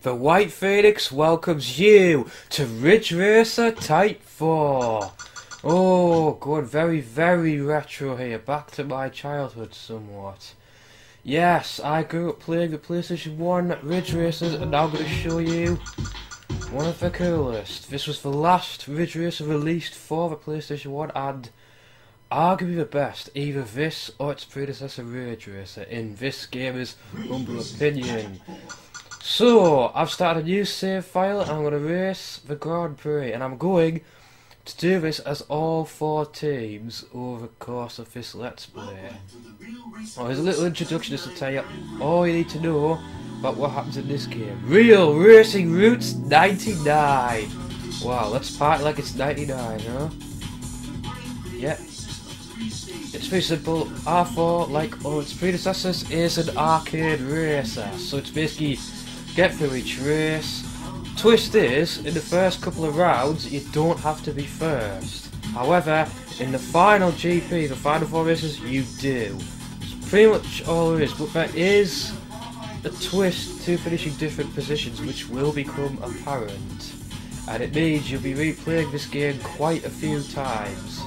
The White Phoenix welcomes you to Ridge Racer Type 4. Oh, going very, very retro here, back to my childhood somewhat. Yes, I grew up playing the PlayStation 1 Ridge Racers, and now I'm going to show you one of the coolest. This was the last Ridge Racer released for the PlayStation 1, and arguably the best, either this or its predecessor Ridge Racer, in this gamer's humble opinion. So, I've started a new save file, and I'm going to race the Grand Prix, and I'm going to do this as all 4 teams over the course of this Let's Play. Oh, here's a little introduction just to tell you all you need to know about what happens in this game. Real Racing Roots 99! Wow, let's party like it's 99, huh? Yeah. It's pretty simple. R4, like all its predecessors, is an arcade racer. So it's basically get through each race. Twist is, in the first couple of rounds, you don't have to be first. However, in the final GP, the final 4 races, you do. It's pretty much all there is, but there is a twist to finishing different positions which will become apparent. And it means you'll be replaying this game quite a few times.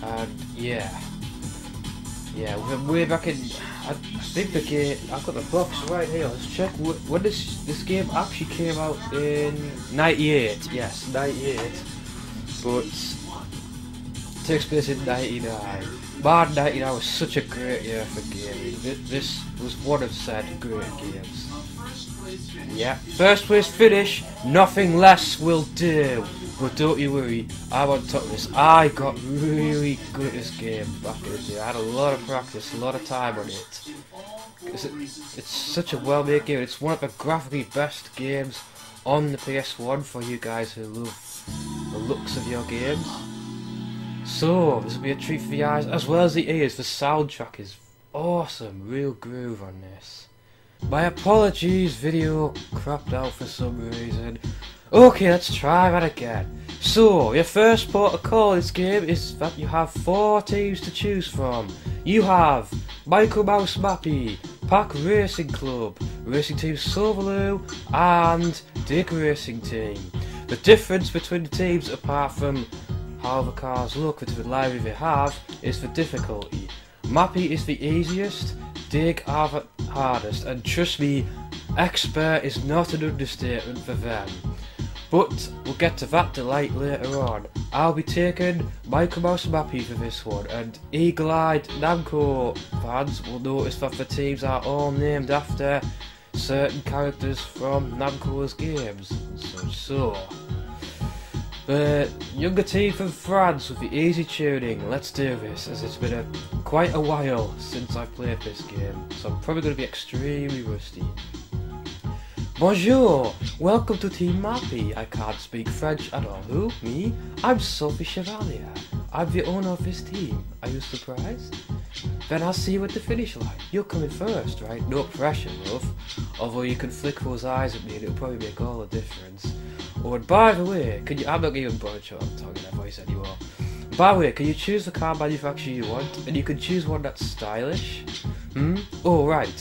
And yeah, we're way back in, I think the game, I've got the box right here, let's check when this game actually came out in 98, yes, 98, but it takes place in 99. Man, 99 was such a great year for gaming. This was one of said great games. Yeah, first place finish, nothing less will do. But don't you worry, I'm on top of this. I got really good at this game back in the day. I had a lot of practice, a lot of time on it. It's such a well-made game. It's one of the graphically best games on the PS1 for you guys who love the looks of your games. So, this will be a treat for the eyes as well as the ears. The soundtrack is awesome, real groove on this. My apologies, video cropped out for some reason. Okay, let's try that again. So, your first protocol in this game is that you have 4 teams to choose from. You have MicroMouseMappy, Pack Racing Club, Racing Team Silverloo, and Dig Racing Team. The difference between the teams, apart from how the cars look, between the library they have, is the difficulty. Mappy is the easiest, Dig are the hardest, and trust me, expert is not an understatement for them. But we'll get to that delight later on. I'll be taking MicroMouseMappy for this one, and eagle-eyed Namco fans will notice that the teams are all named after certain characters from Namco's games and such. So, the younger team from France with the easy tuning, let's do this, as it's been quite a while since I've played this game, so I'm probably going to be extremely rusty. Bonjour! Welcome to Team Mappy. I can't speak French at all. Who? Me? I'm Sophie Chevalier. I'm the owner of this team. Are you surprised? Then I'll see you at the finish line. You're coming first, right? No pressure, love. Although you can flick those eyes at me and it'll probably make all the difference. Oh, and by the way, I'm not even bothered talking that voice anymore. By the way, can you choose the car manufacturer you want? And you can choose one that's stylish. Oh, right.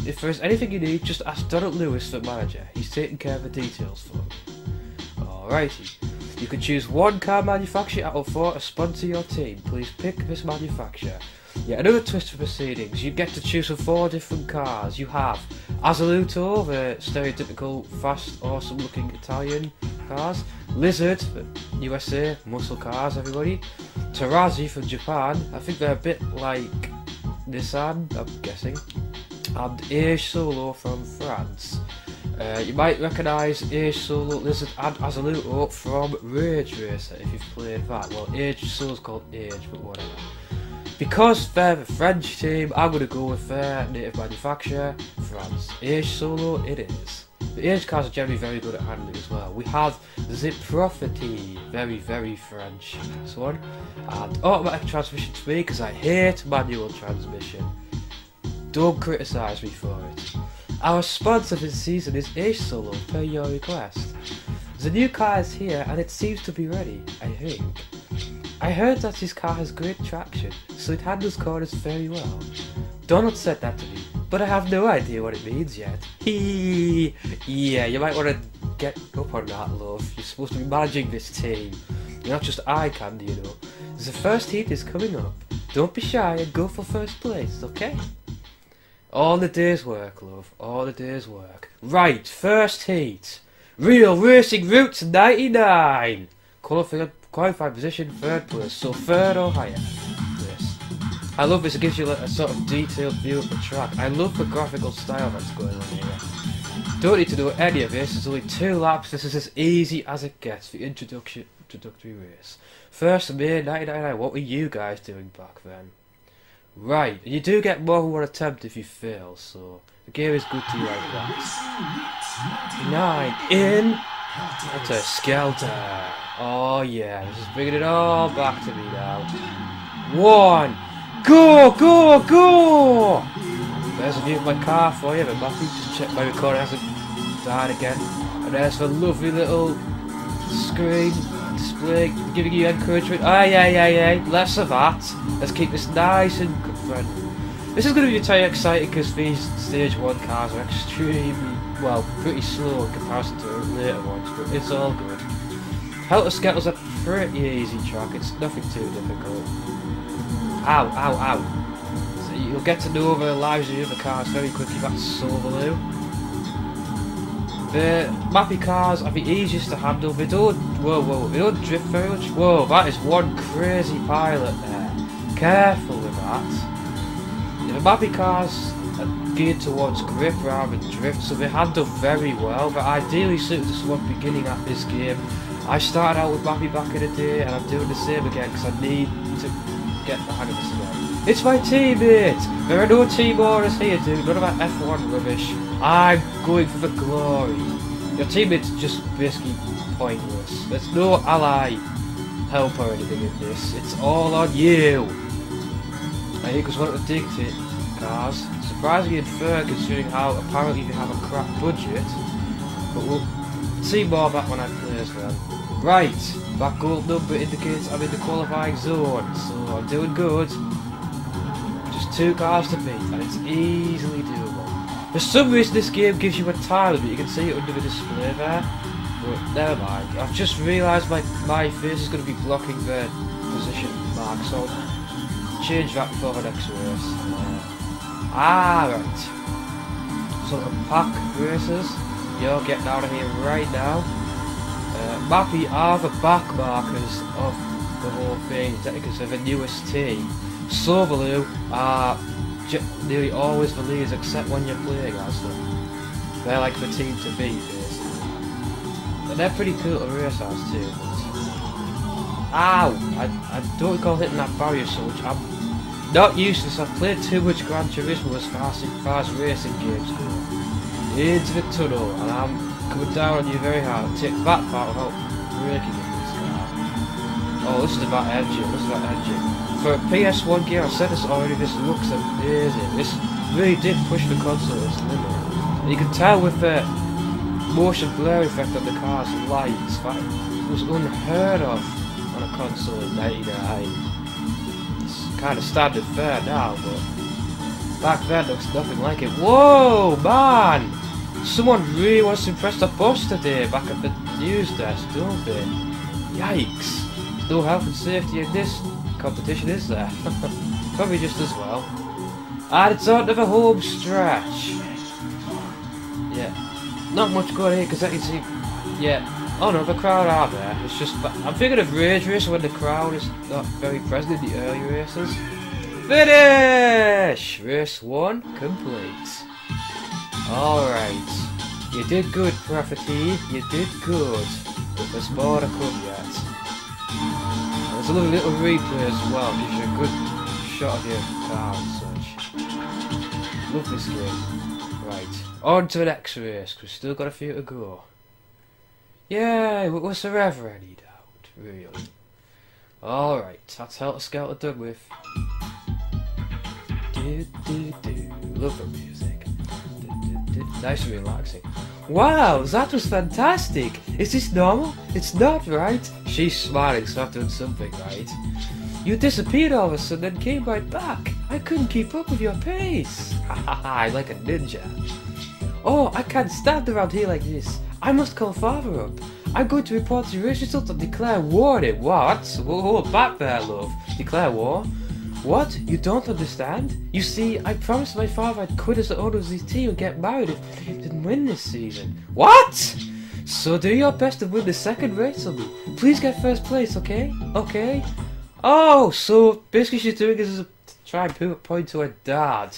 If there's anything you need, just ask Donald Lewis, the manager. He's taking care of the details for me. Alrighty. You can choose one car manufacturer out of 4 to sponsor your team. Please pick this manufacturer. Yeah, another twist for proceedings. You get to choose from 4 different cars. You have Azaluto, the stereotypical fast, awesome looking Italian cars. Lizard, USA, muscle cars, everybody. Tarazi from Japan. I think they're a bit like Nissan, I'm guessing. And Age Solo from France. You might recognise Age Solo, Lizard and Azaluto from Rage Racer if you've played that. Well, Age Solo's called Age, but whatever. Because they're the French team, I'm going to go with their native manufacturer, France. Age Solo it is. The Age cars are generally very good at handling as well. We have the Profity, very, very French, this one. And automatic transmission to me, because I hate manual transmission. Don't criticise me for it. Our sponsor this season is Age Solo, per your request. The new car is here, and it seems to be ready, I think. I heard that this car has great traction, so it handles corners very well. Donald said that to me. but I have no idea what it means yet. Hee. Yeah, you might want to get up on that, love. You're supposed to be managing this team. You're not just eye candy, you know. The first heat is coming up. Don't be shy and go for first place, okay? All the day's work, love. All the day's work. Right, first heat. Real racing routes 99. Qualified position, third place. So third or higher. Yes. I love this. It gives you like a sort of detailed view of the track. I love the graphical style that's going on here. Don't need to know any of this. There's only 2 laps. This is as easy as it gets. The introductory race. First May 1999. What were you guys doing back then? Right, you do get more than one attempt if you fail, so the game is good to you like that. 9 in. That's a skelter. Oh yeah, this is bringing it all back to me now. 1. Go, go, go! There's a view of my car for you, but Mappy, just check my recorder hasn't died again. And there's the lovely little screen display giving you encouragement. Aye, less of that. Let's keep this nice and good friendly. This is going to be entirely exciting because these stage 1 cars are extremely, well, pretty slow in comparison to later ones, but it's all good. Helter Skelter's a pretty easy track, it's nothing too difficult. Ow, ow, ow. So you'll get to know the lives of the other cars very quickly, that's Sovaloo. The Mappy cars are the easiest to handle. They don't, they don't drift very much. Whoa, that is one crazy pilot there. Careful with that. The Mappy cars are geared towards grip rather than drift, so they handle very well. They're ideally suited to someone beginning at this game. I started out with Mappy back in the day, and I'm doing the same again because I need to get the hang of this again. It's my teammate! There are no team orders here, dude. None of that F1 rubbish. I'm going for the glory. Your teammate's just basically pointless. There's no ally help or anything in this. It's all on you. I think it's one of the dictate cars. Surprisingly infer considering how apparently they have a crap budget. But we'll see more of that when I play as well. Right, that gold number indicates I'm in the qualifying zone, so I'm doing good. Just 2 cars to beat, and it's easily doable. For some reason this game gives you a time limit, you can see it under the display there. But never mind, I've just realised my face is going to be blocking the position mark, so I'll change that before the next race. Right. So the pack races, you're getting out of here right now. Mappy are the back markers of the whole thing, because they're the newest team. Sovaloo are nearly always the leaders except when you're playing as them. They're like the team to beat, basically. And they're pretty cool to race as too. Ow! I don't recall hitting that barrier so much. I'm not used to this. I've played too much Gran Turismo as far as racing games go. Into the tunnel, and I'm coming down on you very hard. Take that part without braking in this car. Oh, this is about engine. This is about engine. For a PS1 game, I've said this already. This looks amazing. This really did push the console to its limit. And you can tell with the motion blur effect on the car's lights. That was unheard of on a console in '99. It's kind of standard fare now, but back then looks nothing like it. Whoa, man! Someone really wants to impress the boss today back at the news desk, don't they? Yikes! There's no health and safety in this competition, is there? Probably just as well. And it's on to the home stretch. Yeah, not much going here because I can see. Yeah, oh no, the crowd are there. It's just I'm thinking of Rage Race when the crowd is not very present in the early races. Finish! Race 1 complete. Alright, you did good, Property, you did good, but there's more to come yet. And there's a lovely little replay as well, gives you a good shot of your car and such. Love this game. Right, on to the next race, because we've still got a few to go. Yay, was there ever any doubt, really? Alright, that's Helter Skelter done with. Love the music. Nice and relaxing. Wow, that was fantastic! Is this normal? It's not, right? She's smiling, so I've done something right. You disappeared all of a sudden and came right back. I couldn't keep up with your pace. I'm like a ninja. Oh, I can't stand around here like this. I must call father up. I'm going to report the race results and declare war on him. What? Hold back there, love. Declare war? What? You don't understand? You see, I promised my father I'd quit as the owner of his team and get married if he didn't win this season. What? So do your best to win the second race on me. Please get first place, okay? Okay? Oh, so basically she's doing this to try and prove a point to her dad.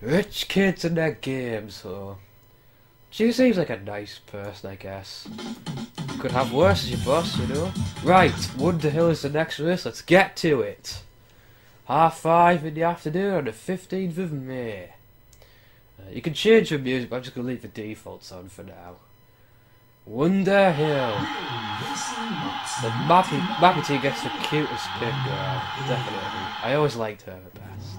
Rich kids and their games, so... She seems like a nice person, I guess. Could have worse as your boss, you know? Right, Wonder Hill is the next race, let's get to it. 5:30 in the afternoon on the 15th of May. You can change your music, but I'm just going to leave the defaults on for now. Wonder Hill. The Mappy team gets the cutest pick, girl. Definitely. I always liked her the best.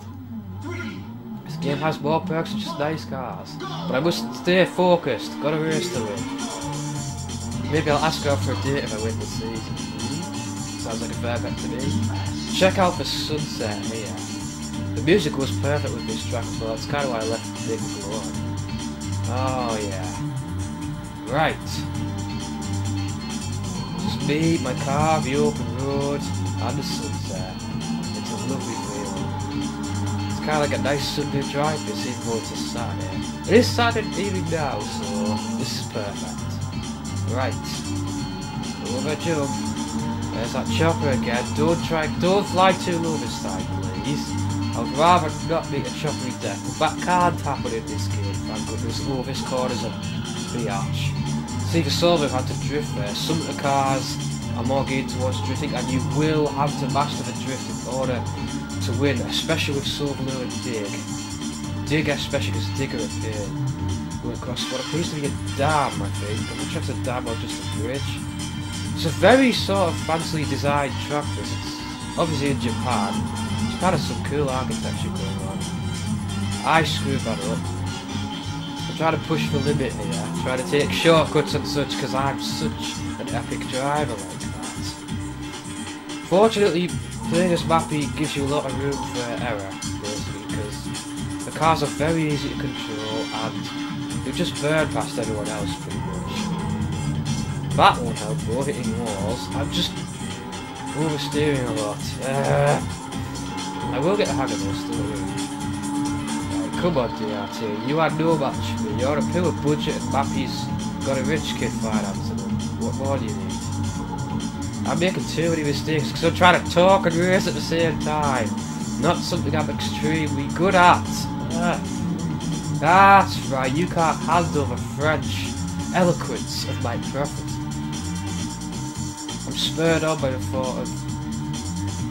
This game has more perks than just nice cars. But I must stay focused. Got a race to win. Maybe I'll ask her out for a date if I win this season. Sounds like a fair bet to me. Check out the sunset here. The music was perfect with this track as well. That's kind of why I left the thing go on. Oh yeah. Right. Just me, my car, the open road, and the sunset. It's a lovely feeling. It's kind of like a nice Sunday drive, this even though it's a Saturday. It is Saturday evening now, so this is perfect. Right. Over jump. There's that chopper again. Don't fly too low this time, please. I'd rather not meet a choppery death, but that can't happen in this game, thank goodness. Oh, this corner's a biatch. See, the Solver had to drift there. Some of the cars are more geared towards drifting, and you will have to master the drift in order to win, especially with Solver and Dig. Dig especially because Dig are a pain. Going across what appears to be a dam, I think. I'm not sure if it's a dam or just a bridge. It's a very sort of fancily designed track, this. It's obviously in Japan. Japan has some cool architecture going on. I screwed that up. I'm trying to push the limit here, trying to take shortcuts and such, because I'm such an epic driver like that. Fortunately, playing as Mappy gives you a lot of room for error, basically, because the cars are very easy to control, and you just burn past everyone else pretty much. That won't help though, hitting walls. I'm just oversteering a lot. I will get the hang of this, don't worry. Right, come on DRT, you had no match for me. You're a pure budget and Mappy's got a rich kid financing him. What more do you need? I'm making too many mistakes because I'm trying to talk and race at the same time. Not something I'm extremely good at. That's right, you can't handle the French eloquence of my prophet. I'm spurred on by the thought of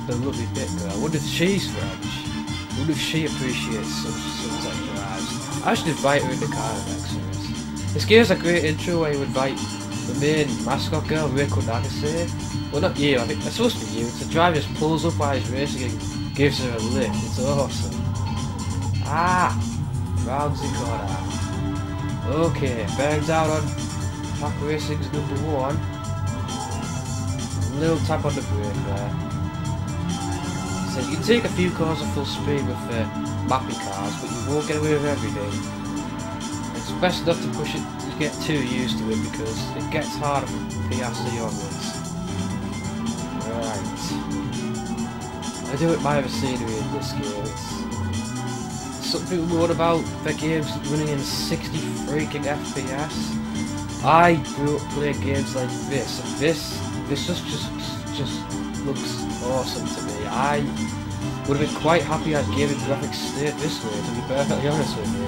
the lovely bit girl. I wonder if she's French. I wonder if she appreciates sunset drives. I should invite her in the car next race. This gives a great intro where you invite the main mascot girl, Rico Nagase. Well, not you, I think it's supposed to be you. The driver just pulls up while he's racing and gives her a lift. It's awesome. Ah! Round the corner. Okay, bearing down on track racing's #1. Little tap on the brake there. So you can take a few cars at full speed with Mappy cars, but you won't get away with everything. It's best not to push it to get too used to it because it gets harder from PRC onwards. Right. I do admire the scenery in this game. It's something more about the games running in 60 freaking FPS. I grew up playing games like this, and this just looks awesome to me. I would have been quite happy I'd gaming graphics stayed this way, to be perfectly honest with you.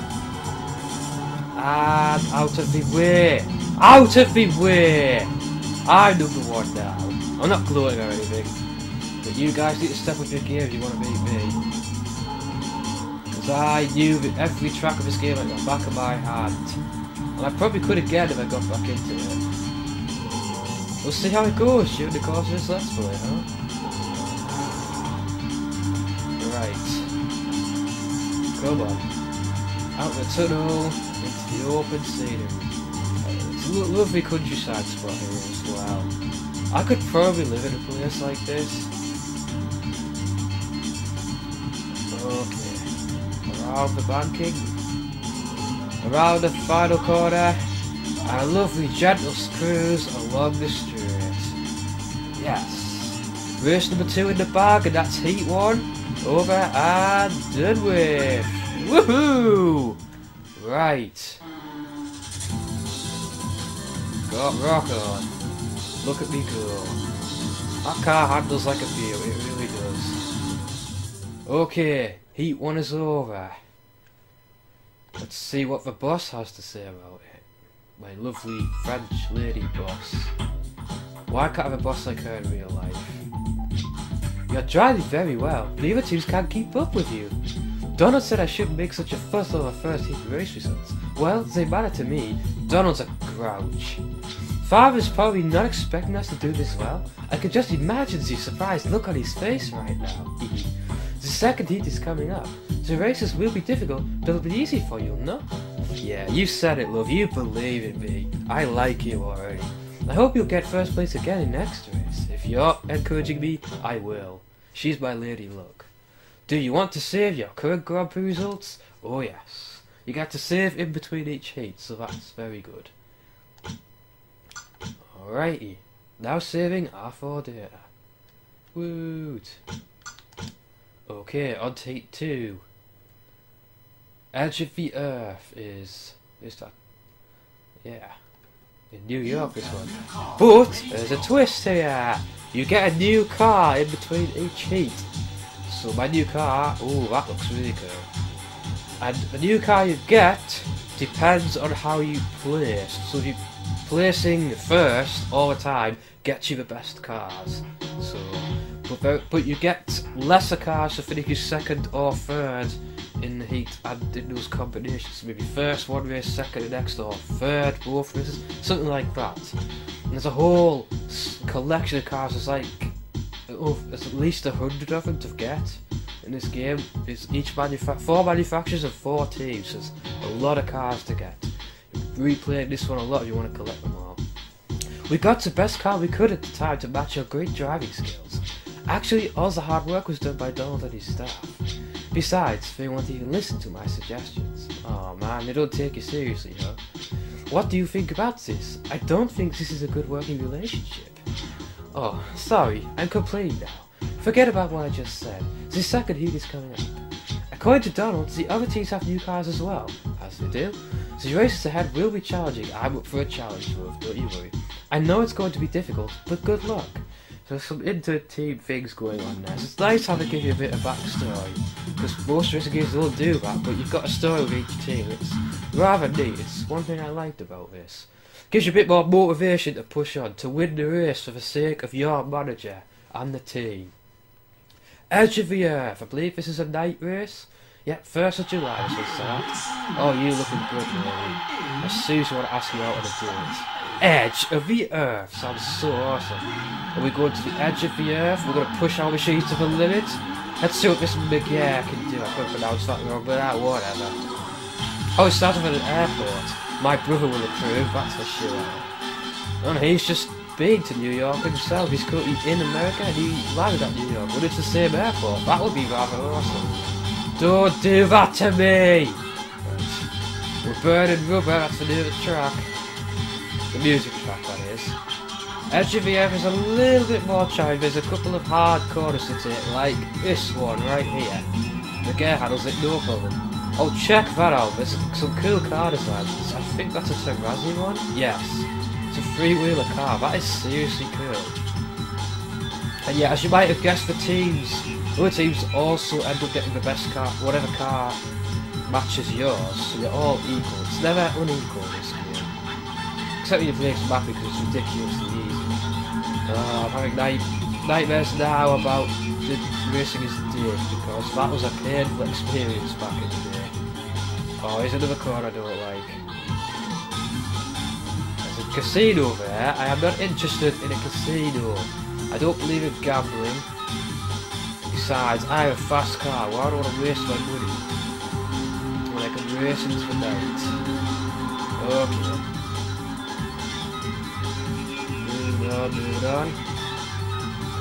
And out of the way! Out of the way! I'm #1 now. I'm not gloating or anything, but you guys need to step up your game if you want to beat me. Because I knew that every track of this game like the back of my hand. And I probably could again if I got back into it. We'll see how it goes during the course of this Let's Play, huh? Right. Come on. Out the tunnel, into the open scenery. It's a lovely countryside spot here as well. I could probably live in a place like this. Okay. Around the banking. Around the final corner. And a lovely gentle cruise along the straight. Yes. Race number 2 in the bag, and that's heat 1. Over and done with. Woohoo! Right. Got rock on. Look at me go. That car handles like a beer, it really does. Okay, heat 1 is over. Let's see what the boss has to say about it. My lovely French lady boss. Why can't I have a boss like her in real life? You're driving very well. The other teams can't keep up with you. Donald said I shouldn't make such a fuss over first heat race results. Well, they matter to me. Donald's a grouch. Father's probably not expecting us to do this well. I can just imagine the surprised look on his face right now. The second heat is coming up. The races will be difficult, but it'll be easy for you, no? Yeah, you said it, love. You believe in me. I like you already. I hope you'll get first place again in next race. If you're encouraging me, I will. She's my lady luck. Do you want to save your current Grand Prix results? Oh yes. You get to save in between each heat, so that's very good. Alrighty. Now saving R4 data. Woot. Okay, on to heat 2. Edge of the Earth is that? Yeah. In New York, this one. But there's a twist here. You get a new car in between each heat. So my new car, ooh, that looks really cool. And the new car you get depends on how you place. So if you placing first all the time gets you the best cars. So, but you get lesser cars to finish you second or third in the heat and in those combinations. Maybe first one race, second the next, or third both races, something like that. And there's a whole collection of cars. There's like there's at least 100 of them to get in this game. It's each 4 manufacturers and 4 teams. So there's a lot of cars to get. Replaying this one a lot if you want to collect them all. We got the best car we could at the time to match your great driving skills. Actually, all the hard work was done by Donald and his staff. Besides, they won't even listen to my suggestions. Oh man, they don't take you seriously, huh? What do you think about this? I don't think this is a good working relationship. Oh, sorry, I'm complaining now. Forget about what I just said. The second heat is coming up. According to Donald, the other teams have new cars as well. As they do. The races ahead will be challenging. I'm up for a challenge, love, don't you worry. I know it's going to be difficult, but good luck. There's some inter-team things going on there, so it's nice having to give you a bit of backstory. Because most racing games don't do that, but you've got a story with each team. It's rather neat. It's one thing I liked about this. Gives you a bit more motivation to push on, to win the race for the sake of your manager and the team. Edge of the Earth. I believe this is a night race. Yep, 1st of July this will start. Oh, you looking good, really. As soon as you want to ask me out on a date. Edge of the Earth. Sounds so awesome. And we're going to the edge of the Earth. We're going to push our machines to the limit. Let's see what this McGare can do. I couldn't pronounce that wrong, but whatever. Oh, it starts with an airport. My brother will approve, that's for sure. And he's just been to New York himself. He's currently in America and he landed at New York. But it's the same airport. That would be rather awesome. Don't do that to me! Right. We're burning rubber, that's the name of the track. The music track, that is. Edge of the Earth is a little bit more challenging. There's a couple of hard corners to take, like this one right here. The gear handles it no problem. Oh, check that out. There's some cool car designs. I think that's a Terrazzi one. Yes. It's a three-wheeler car. That is seriously cool. And yeah, as you might have guessed, the other teams also end up getting the best car, whatever car matches yours. So you're all equal. It's never unequal, this game. Except when you play Mappy because it's ridiculously easy. I'm having nightmares now about the racing is dead because that was a painful experience back in the day. Oh, here's another car I don't like. There's a casino there. I am not interested in a casino. I don't believe in gambling. Besides, I have a fast car. Why do I want to waste my money when I can race into the night? Okay. Moving on.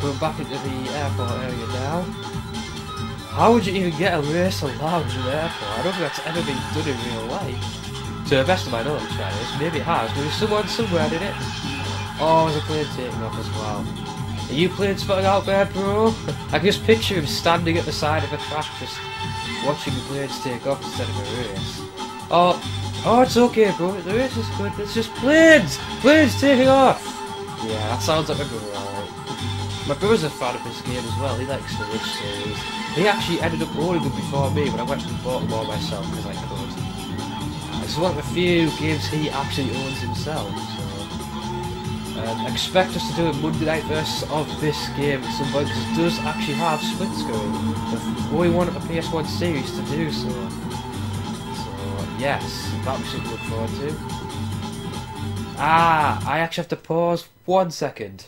Going back into the airport area now. How would you even get a race allowed in an airport? I don't think that's ever been done in real life. To the best of my knowledge, that is. Maybe it has. Maybe someone somewhere did it. Oh, there's a plane taking off as well. Are you plane spotting out there, bro? I can just picture him standing at the side of a track, just watching the planes take off instead of a race. Oh, it's okay, bro. The race is good. It's just planes! Planes taking off! Yeah, that sounds like my brother, alright. My brother's a fan of this game as well. He likes the Ridge series. He actually ended up owning them before me, but I went and bought them all myself because I could. It's one of the few games he actually owns himself, so... expect us to do a Monday night versus of this game at some point, because it does actually have split screen. We want a PS1 series to do so. So, yes, that'll be something to look forward to. I actually have to pause 1 second.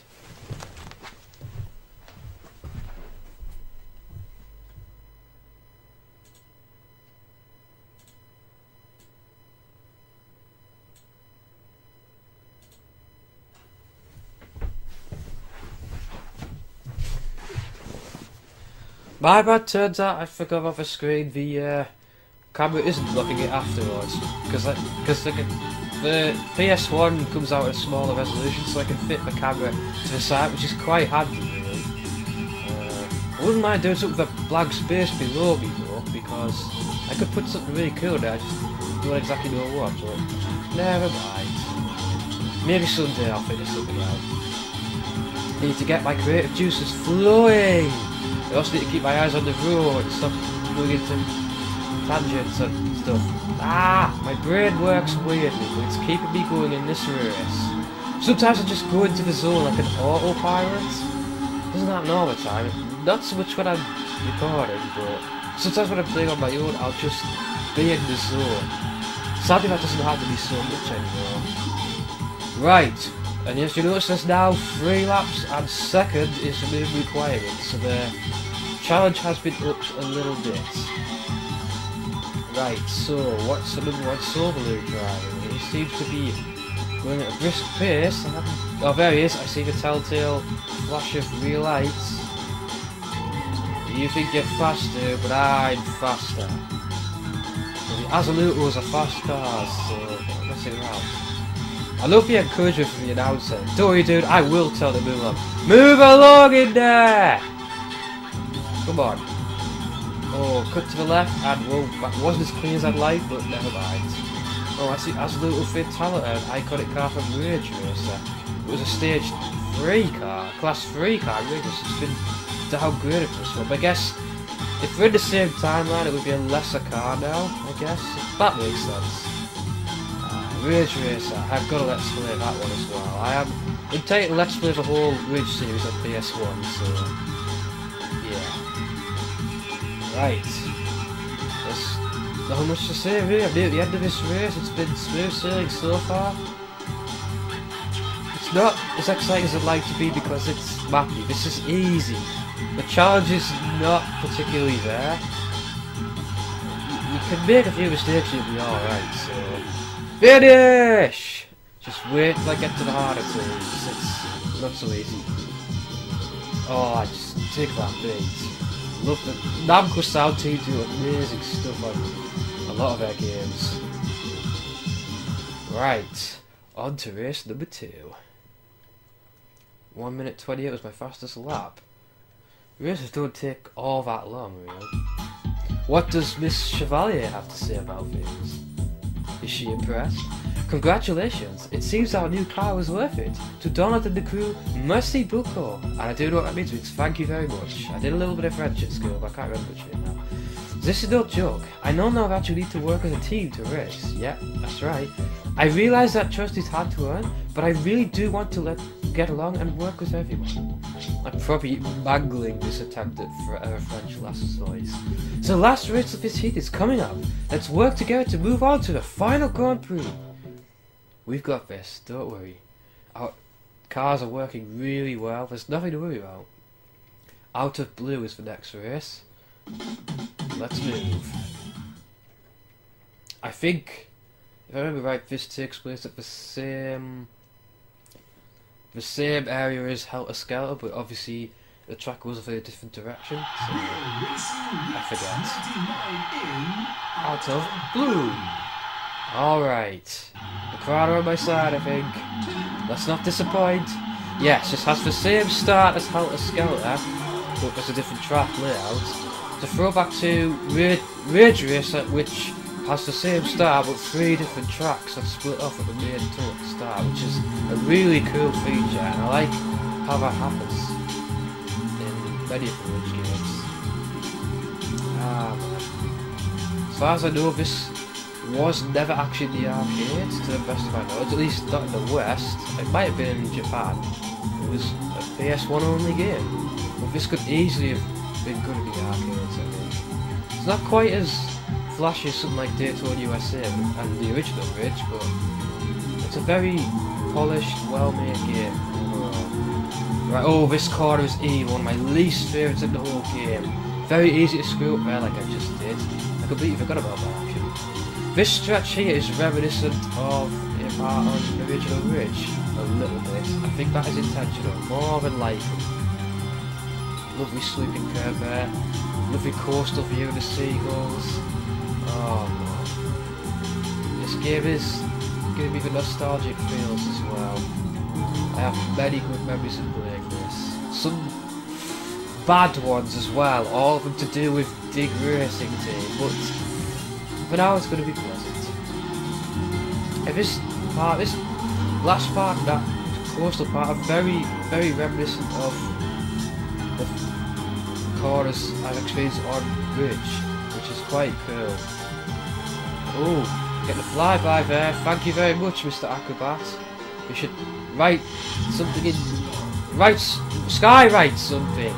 My bad, turns out I forgot off a screen the camera isn't blocking it afterwards, because the PS1 comes out at a smaller resolution, so I can fit the camera to the side, which is quite handy really. I wouldn't mind doing something with a blank space below me though, because I could put something really cool there, I just don't exactly know what, but never mind. Maybe someday I'll figure something out. Need to get my creative juices flowing! I also need to keep my eyes on the road and stop going into tangents and stuff. My brain works weirdly, but it's keeping me going in this race. Sometimes I just go into the zone like an autopilot. Doesn't happen all the time. Not so much when I'm recording, but sometimes when I'm playing on my own, I'll just be in the zone. Sadly, that doesn't have to be so much anymore. Right. And as you notice, there's now 3 laps, and second is the main requirement, so the challenge has been upped a little bit. Right, so what's the number 1 Silverloo driving? He seems to be going at a brisk pace. Oh, there he is. I see the telltale flash of real lights. You think you're faster, but I'm faster. Well, the Azalutos are fast cars, so I'm messing around. I love the encouragement from the announcer. Don't worry, dude, I will tell them to move along. Move along in there! Come on. Oh, cut to the left, and whoa, that wasn't as clean as I'd like, but never mind. Oh, I see Absolute Fatality, an iconic car from Ridge Racer. It was a stage 3 car, class 3 car, really. It's been downgraded for this one, but I guess if we're in the same timeline, it would be a lesser car now, I guess. That makes sense. Ridge Racer, I've got to let's play that one as well. I am intending to let's play the whole Ridge series on PS1, so yeah. Right. There's not much to say really. I'm near the end of this race. It's been smooth sailing so far. It's not as exciting as I'd like to be because it's Mappy. This is easy. The challenge is not particularly there. You can make a few mistakes and you'll be alright, so... Finish! Just wait till I get to the harder things. It's not so easy. Oh, I just take that bait. Love the Namco sound team do amazing stuff on a lot of their games. Right, on to race number 2. 1 minute 28 was my fastest lap. Races don't take all that long, really. What does Miss Chevalier have to say about things? Is she impressed? Congratulations! It seems our new car was worth it. To Donald and the crew, merci beaucoup. And I do know what that means, which thank you very much. I did a little bit of French at school, but I can't remember much of it now. This is no joke. I know now that you need to work as a team to race. Yeah, that's right. I realise that trust is hard to earn, but I really do want to get along and work with everyone. I'm probably mangling this attempt at French last voice. So the last race of this heat is coming up. Let's work together to move on to the final Grand Prix. We've got this, don't worry. Our cars are working really well, there's nothing to worry about. Out of Blue is the next race. Let's move. I think, if I remember right, this takes place at the same area as Helter Skelter, but obviously the track goes off in a different direction, so I forget. Out of blue. Alright. The crowd are on my side, I think. Let's not disappoint. Yes, this has the same start as Helter Skelter, but there's a different track layout. It's a throwback to Ridge Racer, which has the same start but 3 different tracks that split off at the main total start, which is a really cool feature, and I like how that happens in many of the Ridge games. As far as I know, this was never actually in the arcades, to the best of my knowledge, at least not in the West. It might have been in Japan. It was a PS1 only game, but this could easily have been good in the arcades, I think. It's not quite as flashy as something like Daytona USA and the original Ridge, but it's a very polished, well-made game overall. Right, oh, this corner is E, one of my least favourites in the whole game. Very easy to screw up there like I just did. I completely forgot about that actually. This stretch here is reminiscent of a part on the original Ridge, a little bit. I think that is intentional, more than likely. Lovely sweeping curve there, lovely coastal view of the seagulls. Oh man, this game is giving me the nostalgic feels as well. I have many good memories of playing this. Some bad ones as well, all of them to do with Dig Racing Team, but for now it's going to be pleasant. And this last part, that coastal part, are very, very reminiscent of the corners I've experienced on Ridge, which is quite cool. Oh, get the flyby there. Thank you very much, Mr. Acrobat. You should write something in... Skywrite something!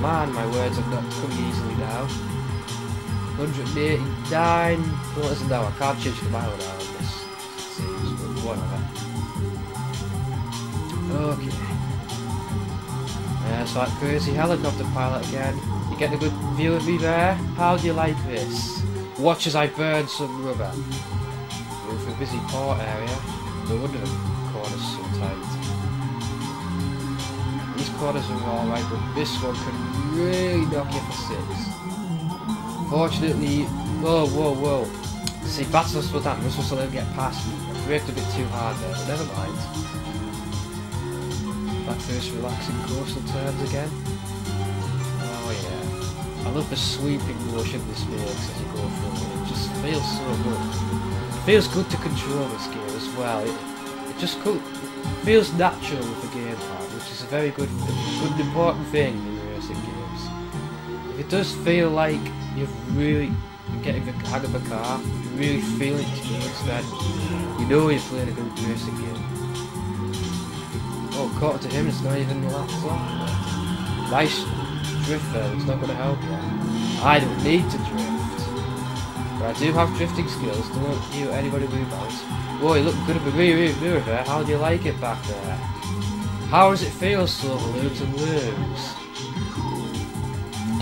Man, my words are not coming easily now. 189 kilometers an hour. I can't change the mile an hour on this. It seems, but whatever. Okay. There's that crazy helicopter pilot again. You get a good view of me there? How do you like this? Watch as I burn some rubber. We're for a busy port area. No wonder the corners so tight. These corners are alright, but this one can really knock you for 6. Fortunately, whoa. See, that's not supposed to happen. We're supposed to let him get past me. I braked a bit too hard there, but never mind. Back to this relaxing coastal turns again. Oh yeah. I love the sweeping motion this makes as you go through it. It just feels so good. It feels good to control this game as well. It just feels natural with the gamepad, which is a very good and important thing in racing games. If it does feel like you're getting the hang of the car, you're really feeling it to be then you know you're playing a good racing game. Oh, caught to him, it's not even the last lap. Nice drift there, it's not going to help you. I don't need to drift. But I do have drifting skills, don't you anybody worry about. Whoa, you look good at the rear mirror there, how do you like it back there? How does it feel, Silverloo, to lose?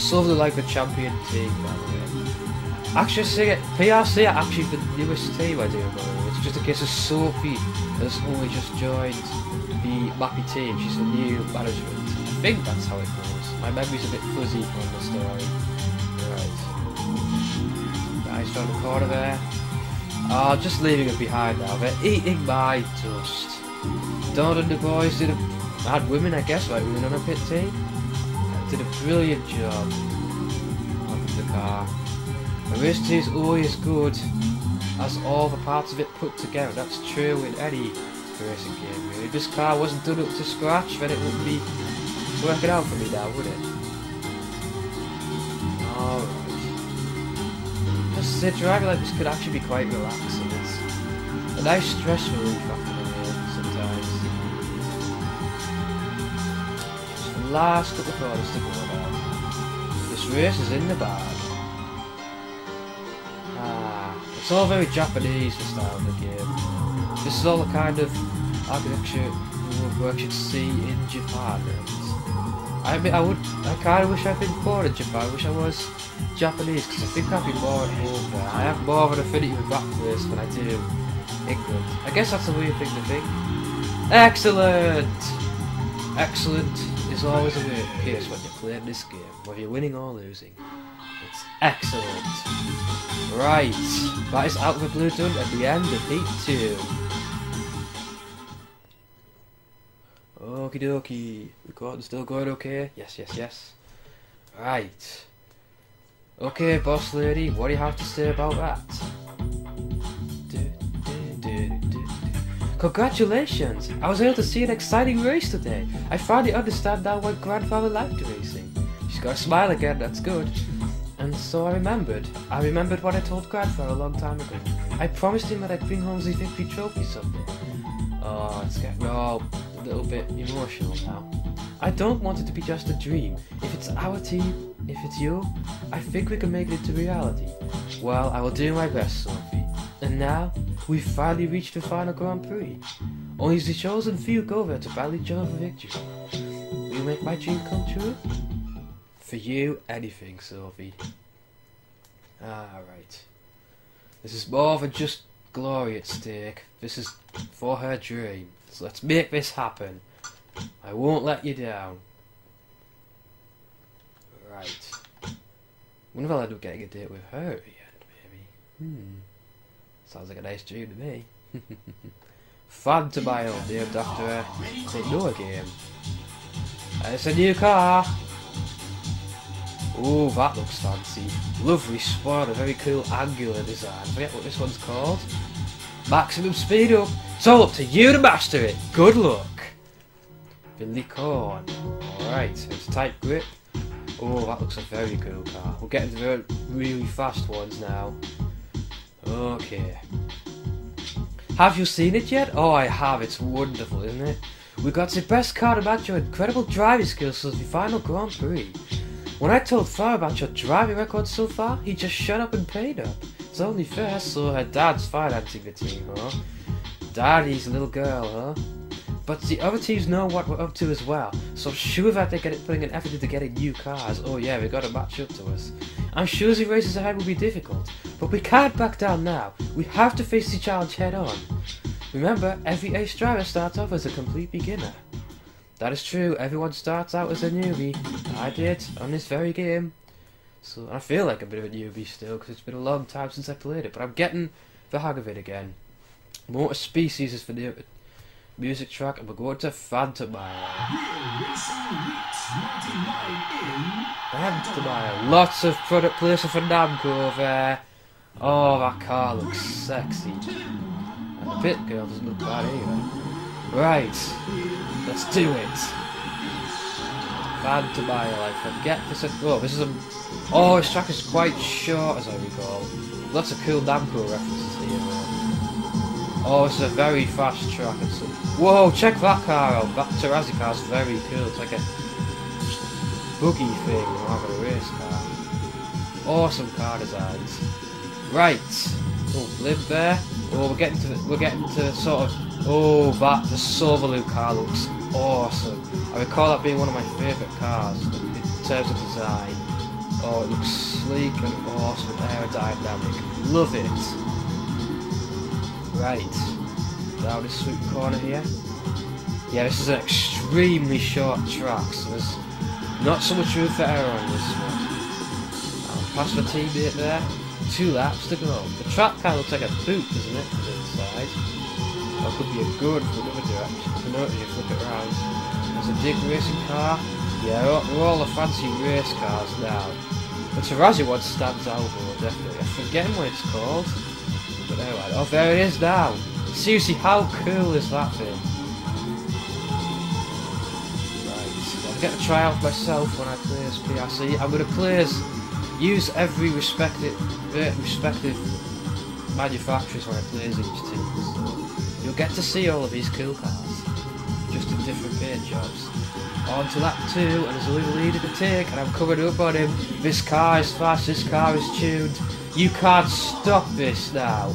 Silverloo like the champion team, by the way. Actually, PRC are actually the newest team I do know. It's just a case of Sophie has only just joined the Mappy team, she's the new management. I think that's how it goes. My memory's a bit fuzzy from the story. Right. Nice round the corner there. Oh, just leaving it behind now. They're eating my dust. Don and the boys had women, I guess, like women on a pit team. Did a brilliant job on the car. The race team is always as good as all the parts of it put together. That's true in any racing game, really. If this car wasn't done up to scratch, then it wouldn't be working out for me now, would it? Alright. Just say, driving like this could actually be quite relaxing. It's a nice stress relief after the game sometimes. Just the last couple of corners to go now. This race is in the bag. It's all very Japanese, the style of the game. This is all the kind of architecture work you'd see in Japan. And I kind of wish I'd been born in Japan. I wish I was Japanese, because I think I'd be more at home there. I have more of an affinity with that place than I do England. I guess that's a weird thing to think. Excellent! Excellent is always a way case when you're playing this game, whether you're winning or losing. It's excellent. Right, that is Out of the Blue done at the end of Heat 2. Okie dokie. Recording still going okay? Yes, yes, yes. Right. Okay, boss lady, what do you have to say about that? Congratulations! I was able to see an exciting race today. I finally understand now why grandfather liked racing. She's got a smile again, that's good. And so I remembered what I told grandfather a long time ago. I promised him that I'd bring home the victory trophy someday. Oh, it's getting all a little bit emotional now. I don't want it to be just a dream. If it's our team, if it's you, I think we can make it into reality. Well, I will do my best, Sophie. And now, we've finally reached the final Grand Prix. Only the chosen few go there to battle each other for victory. Will you make my dream come true? For you, anything, Sophie. Alright. This is more than just glory at stake. This is for her dream. So let's make this happen. I won't let you down. Right. Wonder if I'll end up getting a date with her at the end, maybe. Sounds like a nice dream to me. Phantomile, named after a Noah game. It's a new car! Oh, that looks fancy. Lovely sport, a very cool angular design. I forget what this one's called. Maximum speed up. It's all up to you to master it. Good luck. Billy Corn. Alright, it's tight grip. Oh, that looks a very cool car. We'll get into the really fast ones now. Okay. Have you seen it yet? Oh, I have. It's wonderful, isn't it? We got the best car to match your incredible driving skills for the final Grand Prix. When I told Far about your driving record so far, he just shut up and paid up. It's only fair, so her dad's financing the team, huh? Daddy's a little girl, huh? But the other teams know what we're up to as well, so I'm sure that they're putting an effort into getting new cars. Oh yeah, we gotta match up to us. I'm sure the races ahead will be difficult, but we can't back down now. We have to face the challenge head on. Remember, every ace driver starts off as a complete beginner. That is true, everyone starts out as a newbie. I did, on this very game. So I feel like a bit of a newbie still, because it's been a long time since I played it, but I'm getting the hang of it again. Motor Species is for the music track, and we're going to Phantomile. Phantomile. Lots of product placement for Namco there. Oh, that car looks sexy. And the pit girl doesn't look bad either. Right, let's do it. Phantomile, I forget this. Oh, this is a. Oh, this track is quite short, as I recall. Lots of cool Namco references here. Oh, it's a very fast track. And some. Whoa, check that car out. That Terrazzi car's very cool. It's like a buggy thing rather than a race car. Awesome car designs. Right. Oh, live there. Oh, we're getting to sort of. Oh, the Silverloo car looks awesome. I recall that being one of my favourite cars in terms of design. Oh, it looks sleek and awesome and aerodynamic. Love it. Right. Down this sweet corner here. Yeah, this is an extremely short track, so there's not so much room for error on this one. I'll pass my teammate there. 2 laps to go. The track kind of looks like a boot, doesn't it, from the inside? Or it could be a good from another direction. So notice you flip it around. There's a big racing car. Yeah, we're all the fancy race cars now. The Terrazzi one stands out though, definitely. I'm forgetting what it's called. But anyway, oh, there it is now. Seriously, how cool is that thing? Right, I'll get to try out myself when I play as PRC. I'm going to use every respective manufacturers when I play as each team. So you'll get to see all of these cool cars, just in different paint jobs. On to lap 2, and there's a little leader to take, and I'm coming up on him. This car is fast, this car is tuned. You can't stop this now.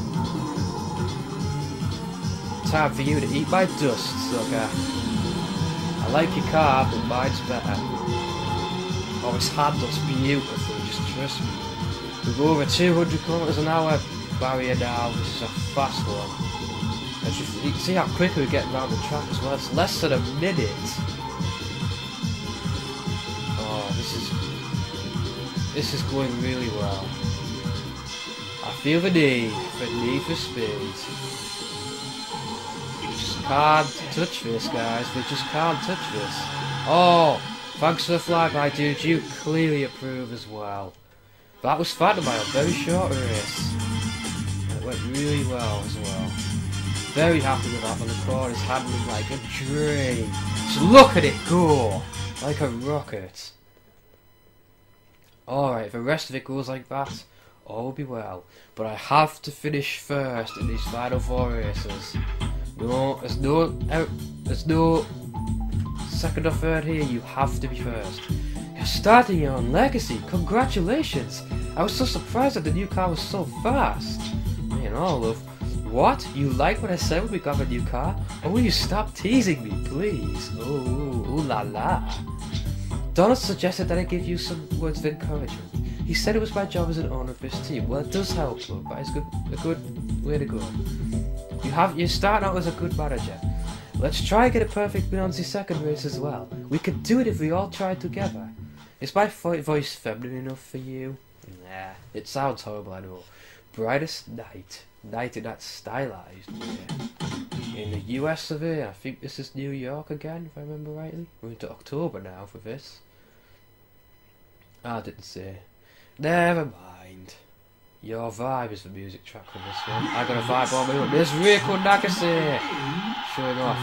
Time for you to eat my dust, sucker. I like your car, but mine's better. Oh, this handles beautifully, just trust me. We've over 200 kilometers an hour barrier now. This is a fast one. And you can see how quickly we're getting around the track as well. It's less than a minute. This is going really well. I feel the need for speed. We just can't touch this, guys. We just can't touch this. Oh, thanks for the flyby, dude. You clearly approve as well. That was fun, by a very short race. It went really well as well. Very happy with that, and the car is handling like a dream. Just look at it go! Like a rocket. Alright, if the rest of it goes like that, all will be well. But I have to finish first in these final 4 races. No, there's no second or third here, you have to be first. You're starting your own legacy, congratulations! I was so surprised that the new car was so fast. Man, all love. What? You like what I said when we got a new car? Or will you stop teasing me, please? Ooh la la. Donald suggested that I give you some words of encouragement. He said it was my job as an owner of this team. Well, it does help, look, but it's a good way to go. You're starting out as a good manager. Let's try and get a perfect win on the second race as well. We could do it if we all tried together. Is my voice feminine enough for you? Nah, it sounds horrible, I know. Brightest night. Night in that stylized way. In the US of A, I think this is New York again, if I remember rightly. We're into October now for this. I didn't say. Never mind. Your vibe is the music track for this one. I got a vibe on me. There's Rico Nakase showing off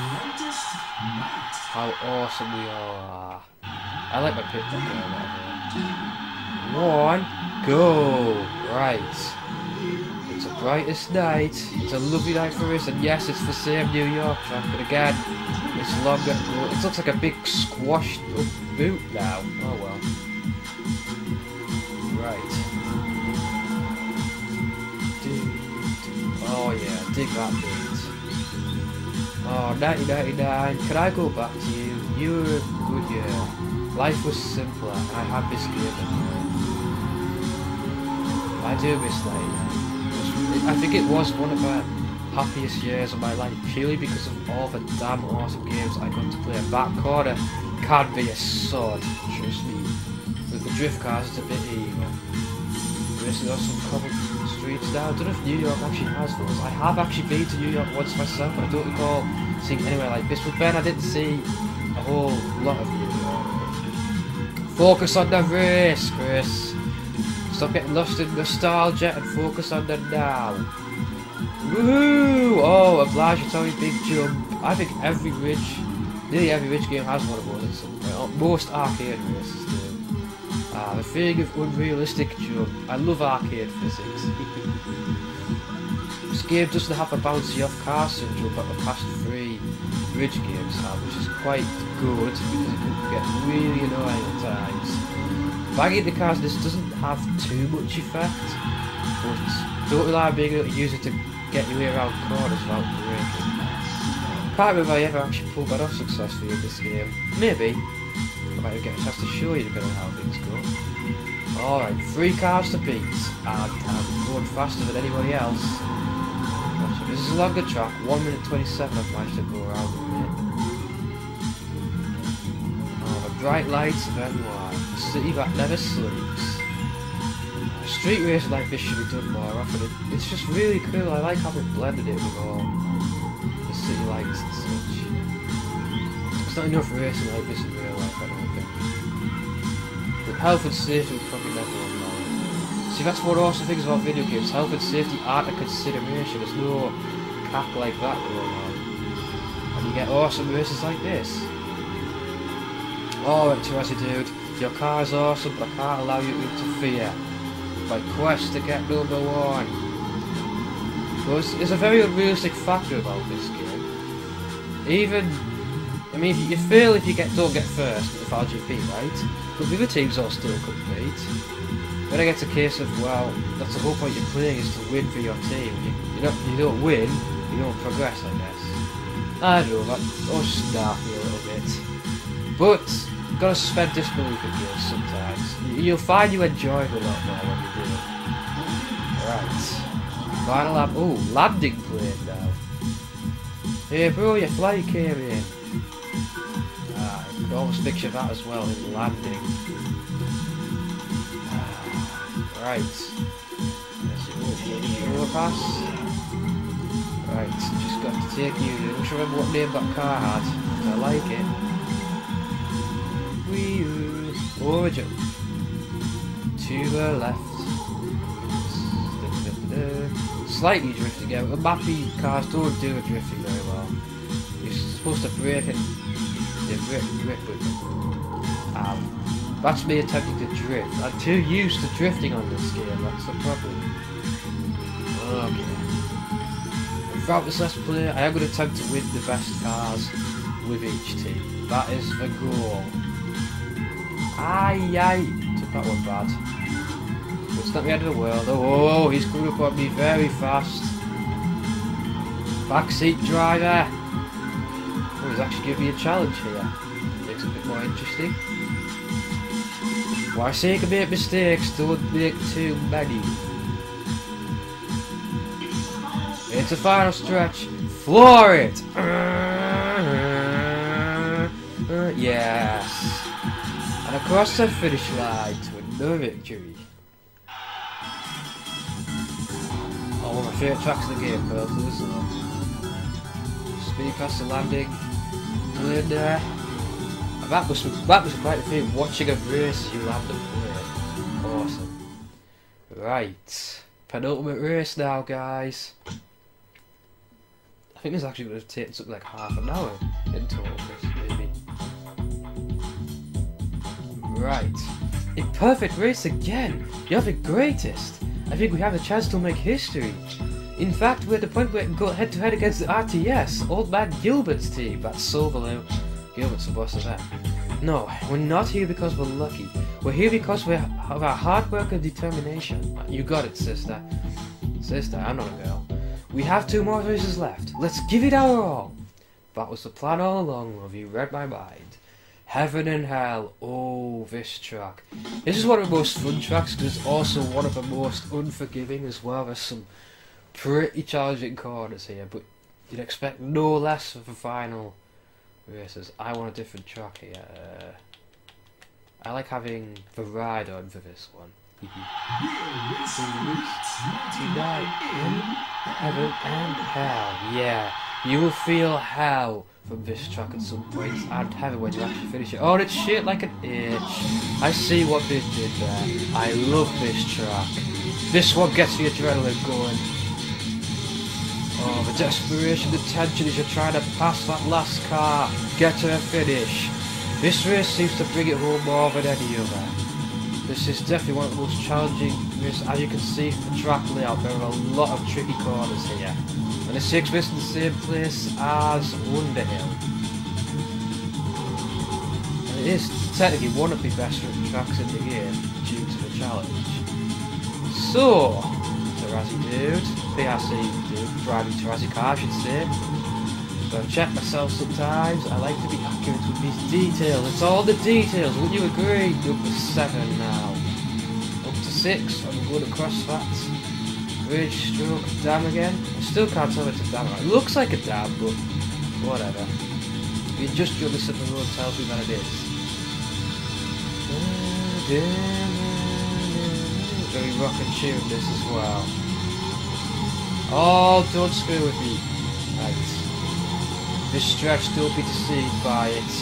how awesome we all are. I like my pit back there. 1, go! Right. It's the brightest night. It's a lovely night for us, and yes, it's the same New York track, but again, it's longer. It looks like a big squashed up boot now. Oh well. Right. Oh yeah, dig that beat. Oh, 1999. Can I go back to you? You were a good year. Life was simpler. I had this game. I do miss 99. I think it was one of the happiest years of my life, purely because of all the damn awesome games I got to play. That corner can be a sword, trust me. With the drift cars, it's a bit evil. Racing on some cobbled streets now. I don't know if New York actually has those. I have actually been to New York once myself, but I don't recall seeing anywhere like this. With Ben, I didn't see a whole lot of New York. Focus on the race, Chris. Stop getting lost in nostalgia and focus on the now. Woohoo! Oh, obligatory big jump. I think nearly every rich game has one of those at some point. Most arcade races do. The feeling of unrealistic jump. I love arcade physics. This game doesn't have a bouncy off car syndrome that the past 3 bridge games have, which is quite good because it can get really annoying at times. Bagging the cars, this doesn't have too much effect, but don't rely on being able to use it to get your way around corners without breaking. Can't remember if I ever actually pulled that off successfully in this game. Maybe. I might get a chance to show you depending on how things go. Alright, 3 cars to beat, and I'm going faster than anybody else. This is a longer track, 1 minute 27 I've managed to go around with it. Oh, the bright lights of NY, the city that never sleeps. Street racing like this should be done more often. It's just really cool. I like how they blended it with all the city lights and such. There's not enough racing like this in real life, I don't think. But health and safety would probably never run low. See, that's one awesome things about video games. Health and safety aren't a consideration. There's no cap like that going on. And you get awesome races like this. Alright, Teresi dude. Your car's awesome, but I can't allow you to interfere. My quest to get number 1. Well, there's a very unrealistic factor about this game. I mean, you fail if you don't get first with RGP, right? But the other teams all still compete. Then it gets a case of, well, that's the whole point you're playing, is to win for your team. You don't win, you don't progress, I guess. I don't know, that all snark me a little bit. But you've got to suspend disbelief in games sometimes. You'll find you enjoy it a lot more when you do it. Right. Final lap. Oh, landing plane now. Hey bro, your flight came in. I could almost picture that as well, in landing. Right. Let's overpass. Right, just got to take you. I don't remember what name that car had. I like it. Wee-oo. Over jump. To the left. Slightly drifting out. The Mappy cars don't do a drifting very well. You're supposed to brake and grip with it. That's me attempting to drift. I'm too used to drifting on this game, that's the problem. Okay. Throughout this let's play, I am going to attempt to win the best cars with each team. That is the goal. Aye. Took that one bad. It's not the end of the world. Oh, he's coming up on me very fast. Backseat driver. Oh, he's actually giving me a challenge here. Makes it a bit more interesting. Why say you can make mistakes, don't make too many. It's a final stretch. Floor it! Yes. And across the finish line to another victory. Oh, one of my favourite tracks in the game, personally, so. Speed past the landing. In there. That was quite a thing, watching a race as you land and play. Awesome. Right. Penultimate race now, guys. I think this actually would have taken something like half an hour in total, maybe. Right. A perfect race again! You're the greatest! I think we have a chance to make history. In fact, we're at the point where we can go head to head against the RTS, Old Man Gilbert's team. That's so below. Gilbert's the boss of that. No, we're not here because we're lucky. We're here because we have our hard work and determination. You got it, sister. Sister, I'm not a girl. We have 2 more races left. Let's give it our all. That was the plan all along, love. You read my mind. Heaven and Hell. Oh, this track. This is one of the most fun tracks because it's also one of the most unforgiving as well. There's some pretty challenging corners here, but you'd expect no less of the final races. I want a different track here. I like having the ride on for this one. Tonight in Heaven and Hell. Yeah, you will feel hell from this track at some point, and heaven when you actually finish it. Oh, it's shit like an itch. I see what this did there. I love this track. This one gets the adrenaline going. Oh, the desperation, the tension as you're trying to pass that last car, get to the finish. This race seems to bring it home more than any other. This is definitely one of the most challenging races. As you can see from the track layout, there are a lot of tricky corners here. And it takes place in the same place as Underhill. And it is technically one of the best written tracks in the game due to the challenge. So, Terrazzi dude, PRC dude, driving Terrazzi car I should say. Gotta check myself sometimes. I like to be accurate with these details. It's all the details, wouldn't you agree? Up to 7 now. Up to 6, I'm going across that bridge, stroke, dam again. I still can't tell it's a dam. It looks like a dam, but whatever. You just jump this up the road tells me that it is. Very rock and tune this as well. Oh, don't screw with me. Right. This stretch, don't be deceived by it.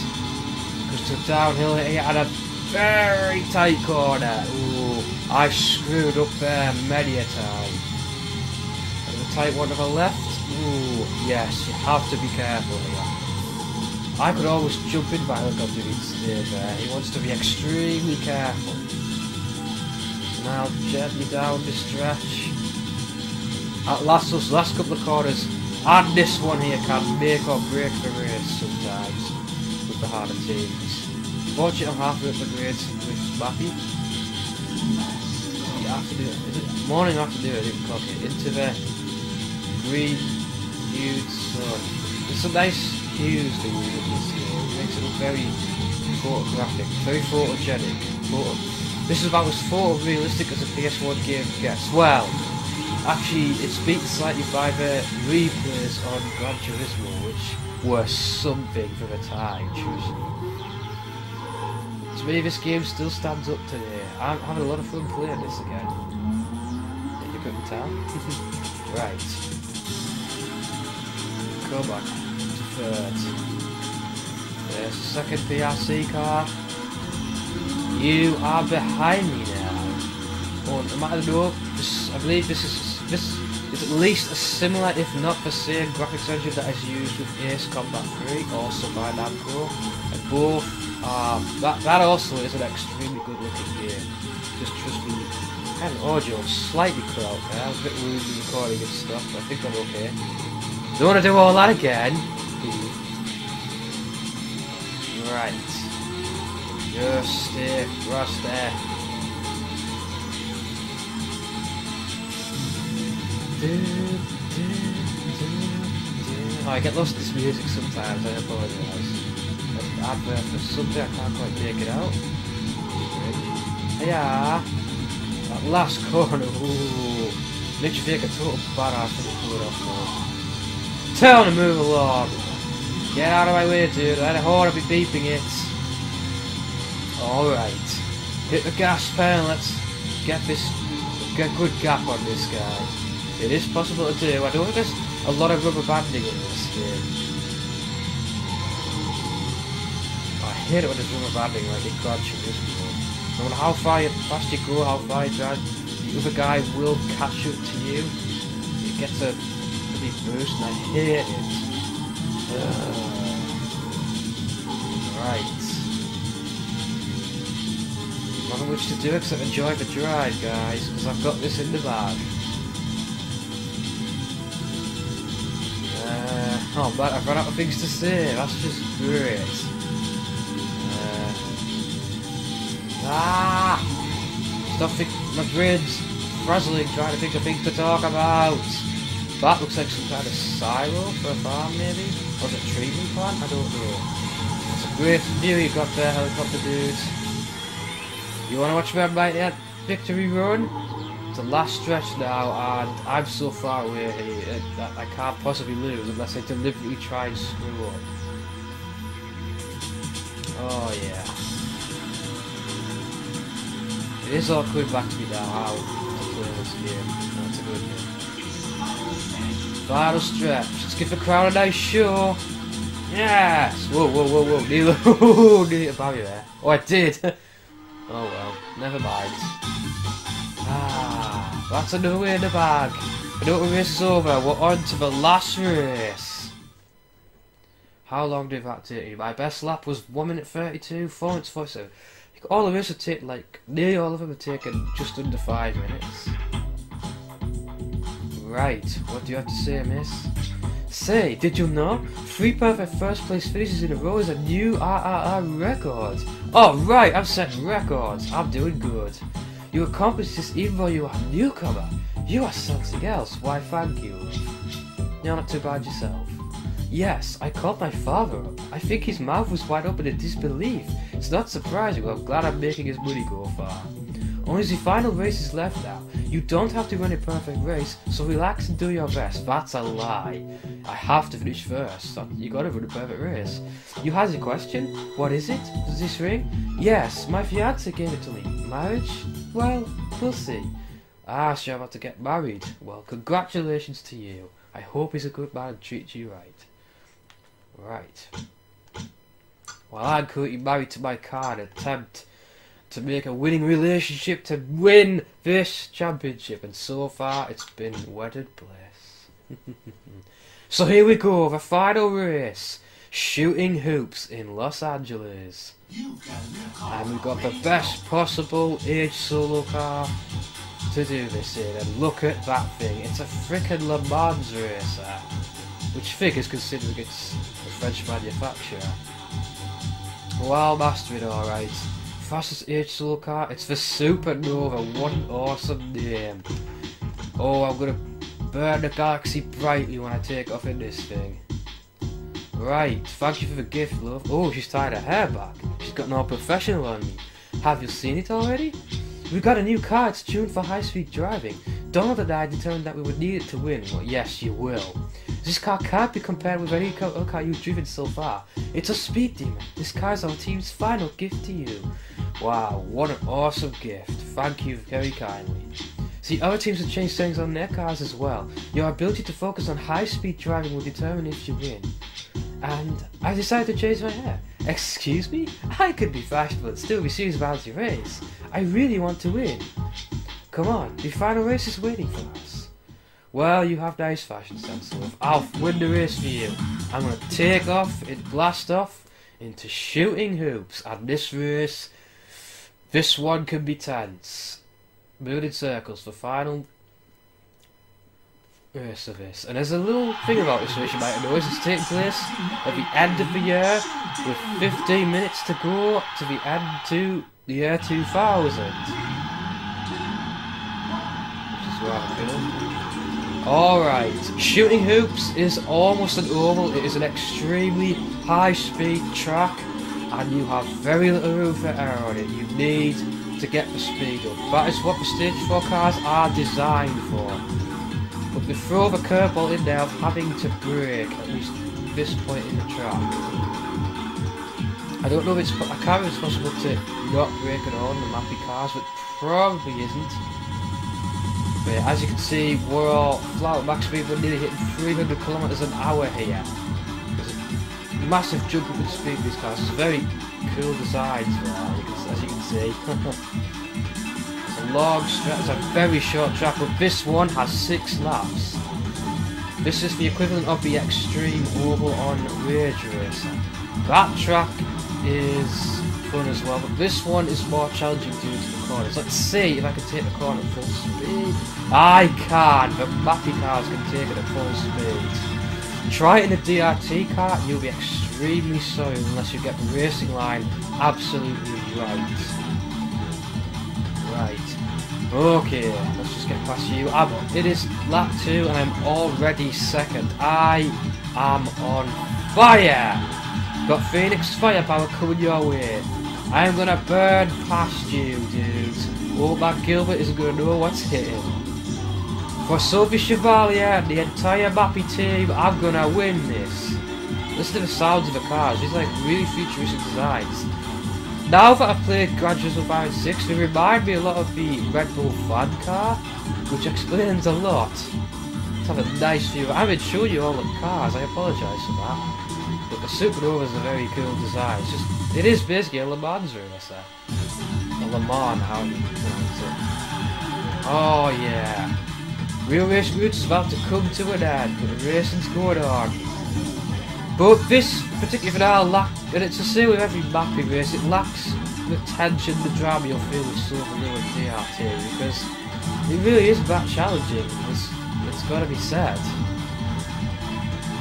Because to downhill here and a very tight corner. Ooh, I screwed up there many a time. And the tight one to the left. Ooh, yes, you have to be careful here. I could always jump in by helicopter if he'd stayed there. He wants to be extremely careful. Now gently down this stretch. At last, those last couple of corners. And this one here can make or break the race sometimes with the harder teams. Fortunately, I'm halfway up the grade with Mappy. You have to do it. Is it morning or afternoon? I didn't clock it. Into the green hued sun. There's some nice hues to use in this game. It makes it look very photographic, very photogenic. This is about as photorealistic as a PS1 game gets. Well, actually, it's beaten slightly by the replays on Gran Turismo, which were something for the time. To me, this game still stands up today. I'm having a lot of fun playing this again. time. Right. Go back to third. There's the second PRC car. You are behind me now. Oh, no matter though, I believe this is at least a similar, if not the same, graphics engine that is used with Ace Combat 3, also by Namco. And both that also is an extremely good looking game. Just trust me. And audio slightly cut out there. I was a bit worried with recording and stuff, but I think I'm okay. Don't want to do all that again. Right. Just stay across there. Oh, I get lost in this music sometimes, I apologise. Advert for something, I can't quite make it out. Yeah. That last corner, ooh. Makes you think a total badass when you pull it off though. Tell him to move along. Get out of my way, dude. I don't want to be beeping it. Alright. Hit the gas pedal, let's get a good gap on this guy. It is possible to do. I don't think there's a lot of rubber banding in this game. I hate it when there's rubber banding, like it grabs you miserable. No matter how fast you go, how far you drive, the other guy will catch up to you. It gets a big boost and I hate it. Right. Nothing much to do except enjoy the drive, guys, because I've got this in the bag. Oh, but I've run out of things to say. That's just great. Stop my brain's frazzling trying to think of things to talk about. That looks like some kind of silo for a farm, maybe? Or is it a treatment plant? I don't know. It's a great view you got there, helicopter dudes. You want to watch me make that victory run? It's the last stretch now, and I'm so far away here that I can't possibly lose unless I deliberately try and screw up. Oh yeah. It is all coming back to me now how to play this game. That's a good game. Final stretch. Let's give the crowd a nice show. Yes! Whoa, whoa, whoa, whoa. Nearly a barrier there. Oh, I did. Oh well, never mind. That's another way in the bag. I know the race is over. We're on to the last race. How long did that take you? My best lap was 1 minute 32, 4 minutes 47. All the races have taken, like, nearly all of them have taken just under 5 minutes. Right, what do you have to say, miss? Say, did you know? 3 perfect first place finishes in a row is a new RRR record. Oh right, I'm setting records. I'm doing good. You accomplished this even though you are a newcomer. You are something else. Why, thank you. You're not too bad yourself. Yes, I called my father up. I think his mouth was wide open in disbelief. It's not surprising, but I'm glad I'm making his money go far. Only the final race is left now. You don't have to run a perfect race, so relax and do your best. That's a lie. I have to finish first. You gotta run a perfect race. You had a question? What is it? Does this ring? Yes, my fiance gave it to me. Marriage? Well, we'll see. Ah, so you're about to get married. Well, congratulations to you. I hope he's a good man and treats you right. Right. Well, I'm currently married to my car in an attempt to make a winning relationship to win this championship, and so far it's been wedded bliss. So here we go, the final race. Shooting hoops in Los Angeles. And we've got the best possible age solo car to do this in, and look at that thing. It's a frickin' Le Mans racer, which figures considering it's a French manufacturer. Well, mastered alright. Fastest age solo car, it's the Supernova. What an awesome name. Oh, I'm gonna burn the galaxy brightly when I take off in this thing. Right, thank you for the gift, love. Oh, she's tied her hair back. She's gotten all professional on me. Have you seen it already? We've got a new car, it's tuned for high-speed driving. Donald and I determined that we would need it to win. Well, yes, you will. This car can't be compared with any other car you've driven so far. It's a speed demon. This car is our team's final gift to you. Wow, what an awesome gift. Thank you very kindly. See, other teams have changed settings on their cars as well. Your ability to focus on high-speed driving will determine if you win. And I decided to change my hair. Excuse me? I could be fashionable and still be serious about your race. I really want to win. Come on, the final race is waiting for us. Well, you have nice fashion sense, so I'll win the race for you. I'm gonna take off and blast off into shooting hoops. And this race, this one can be tense. Moving in circles for final race of this. And there's a little thing about this race you might have noticed. It's taking place at the end of the year with 15 minutes to go to the end to the year 2000. Which is rather cool. Alright, shooting hoops is almost an oval. It is an extremely high speed track and you have very little room for error on it. You need to get the speed up. That is what the stage 4 cars are designed for. But they throw the curveball in there of having to brake at least this point in the track. I don't know if it's, I can't remember if it's possible to not brake at all in the Mappy cars, but probably isn't. But as you can see, we're all flat at max speed. We're nearly hitting 300 kilometers an hour here. There's a massive jump up in speed of these cars. It's very cool designs there, as you can see. It's a long stretch, it's a very short track, but this one has 6 laps. This is the equivalent of the Extreme Oval on Rage Racer. That track is fun as well, but this one is more challenging due to the corners. Let's see if I can take the corner at full speed. I can, but Mappy cars can take it at full speed. Try it in a DRT car and you'll be extremely sorry unless you get the racing line absolutely right. Right. Okay, let's just get past you. It is lap 2 and I'm already second. I am on fire! Got Phoenix firepower coming your way. I am gonna burn past you, dudes. Old man Gilbert isn't gonna know what's hitting. For Sophie Chevalier and the entire Mappy team, I'm gonna win this. Listen to the sounds of the cars, these are like really futuristic designs. Now that I've played Gran Turismo 5 and 6, they remind me a lot of the Red Bull fan car, which explains a lot. Let's have a nice view. I haven't shown you all the cars, I apologise for that. But the Supernova is a very cool design. It's just, it is basically a Le Mans racer. A Le Mans, how do you pronounce it? Oh yeah. Real Race Roots is about to come to an end, but the racing's going on. But this particular finale lacks, and it's the same with every Mappy race, it lacks the tension, the drama you'll feel with Silverblue and DRT, because it really isn't that challenging, it's got to be said.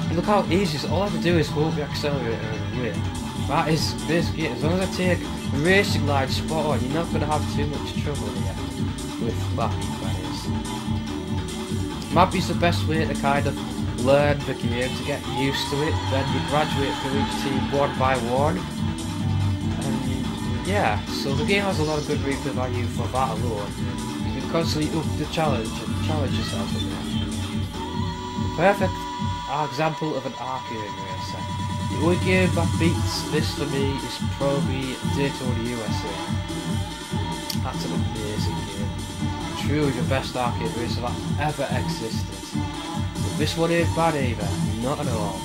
And look how easy it is, all I have to do is hold the accelerator and win. That is basically it. As long as I take the racing line spot on, you're not going to have too much trouble here with Mappy, that is. Mappy's the best way to kind of learn the game, to get used to it, then you graduate through each team one by one. And yeah, so the game has a lot of good replay value for that alone. You can constantly up the challenge and challenge yourself with it. The perfect example of an arcade racer. The only game that beats this for me is probably Daytona USA. That's an amazing game. Truly the best arcade racer that ever existed. But this one ain't bad either, not at all.